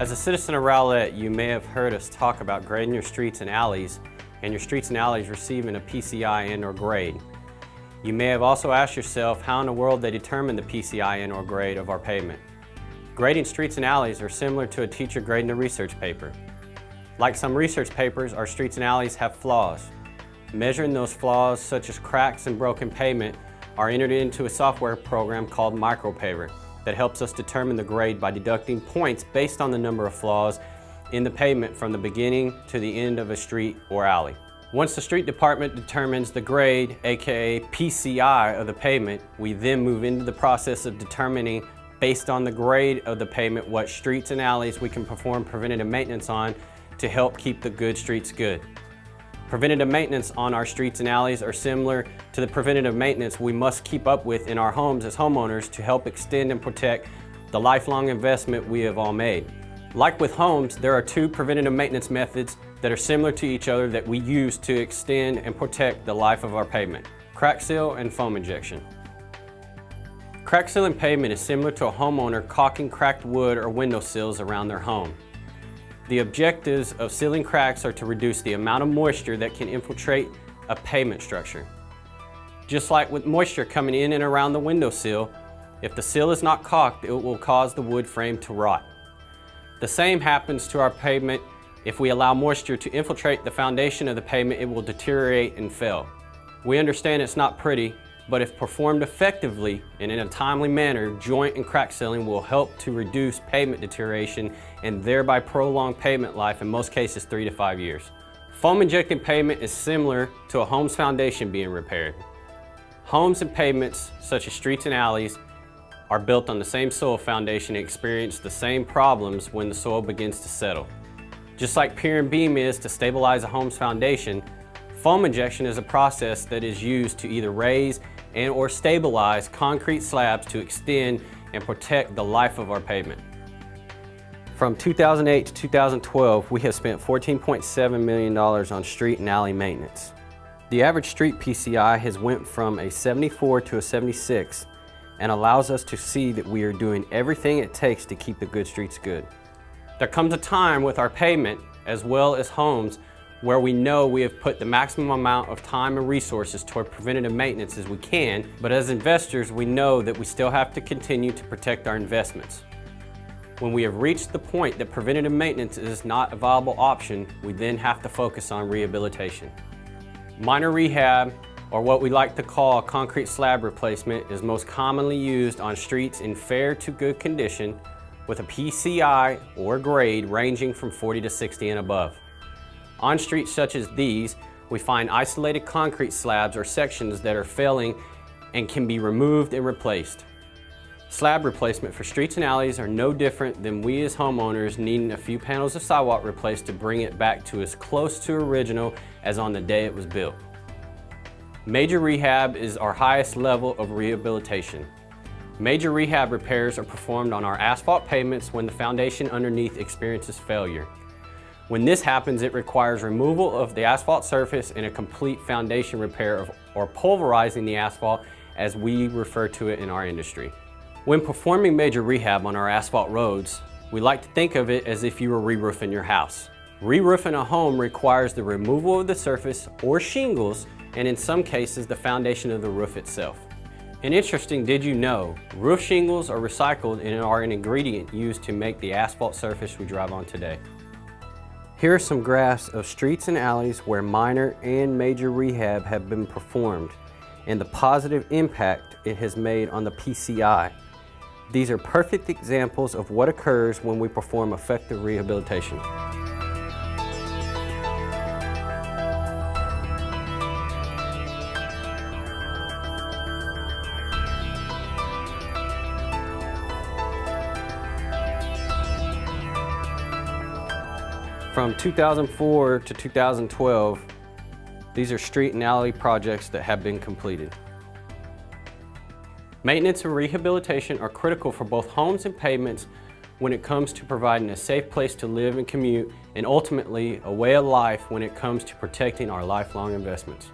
As a citizen of Rowlett, you may have heard us talk about grading your streets and alleys, and your streets and alleys receiving a PCI and/or grade. You may have also asked yourself how in the world they determine the PCI and/or grade of our pavement. Grading streets and alleys are similar to a teacher grading a research paper. Like some research papers, our streets and alleys have flaws. Measuring those flaws, such as cracks and broken pavement, are entered into a software program called MicroPaver that helps us determine the grade by deducting points based on the number of flaws in the pavement from the beginning to the end of a street or alley. Once the street department determines the grade, aka PCI, of the pavement, we then move into the process of determining, based on the grade of the pavement, what streets and alleys we can perform preventative maintenance on to help keep the good streets good. Preventative maintenance on our streets and alleys are similar to the preventative maintenance we must keep up with in our homes as homeowners to help extend and protect the lifelong investment we have all made. Like with homes, there are two preventative maintenance methods that are similar to each other that we use to extend and protect the life of our pavement: crack seal and foam injection. Crack sealing pavement is similar to a homeowner caulking cracked wood or window sills around their home. The objectives of sealing cracks are to reduce the amount of moisture that can infiltrate a pavement structure. Just like with moisture coming in and around the window sill, if the sill is not caulked, it will cause the wood frame to rot. The same happens to our pavement. If we allow moisture to infiltrate the foundation of the pavement, it will deteriorate and fail. We understand it's not pretty, but if performed effectively and in a timely manner, joint and crack sealing will help to reduce pavement deterioration and thereby prolong pavement life, in most cases 3 to 5 years. Foam injected pavement is similar to a home's foundation being repaired. Homes and pavements, such as streets and alleys, are built on the same soil foundation and experience the same problems when the soil begins to settle. Just like pier and beam is to stabilize a home's foundation, foam injection is a process that is used to either raise and/or stabilize concrete slabs to extend and protect the life of our pavement. From 2008 to 2012, we have spent $14.7 million on street and alley maintenance. The average street PCI has went from a 74 to a 76 and allows us to see that we are doing everything it takes to keep the good streets good. There comes a time with our pavement, as well as homes, where we know we have put the maximum amount of time and resources toward preventative maintenance as we can, but as investors, we know that we still have to continue to protect our investments. When we have reached the point that preventative maintenance is not a viable option, we then have to focus on rehabilitation. Minor rehab, or what we like to call concrete slab replacement, is most commonly used on streets in fair to good condition with a PCI or grade ranging from 40 to 60 and above. On streets such as these, we find isolated concrete slabs or sections that are failing and can be removed and replaced. Slab replacement for streets and alleys are no different than we as homeowners needing a few panels of sidewalk replaced to bring it back to as close to original as on the day it was built. Major rehab is our highest level of rehabilitation. Major rehab repairs are performed on our asphalt pavements when the foundation underneath experiences failure. When this happens, it requires removal of the asphalt surface and a complete foundation repair or pulverizing the asphalt, as we refer to it in our industry. When performing major rehab on our asphalt roads, we like to think of it as if you were re-roofing your house. Re-roofing a home requires the removal of the surface or shingles, and in some cases, the foundation of the roof itself. And interesting, did you know, roof shingles are recycled and are an ingredient used to make the asphalt surface we drive on today. Here are some graphs of streets and alleys where minor and major rehab have been performed and the positive impact it has made on the PCI. These are perfect examples of what occurs when we perform effective rehabilitation. From 2004 to 2012, these are street and alley projects that have been completed. Maintenance and rehabilitation are critical for both homes and pavements when it comes to providing a safe place to live and commute, and ultimately a way of life when it comes to protecting our lifelong investments.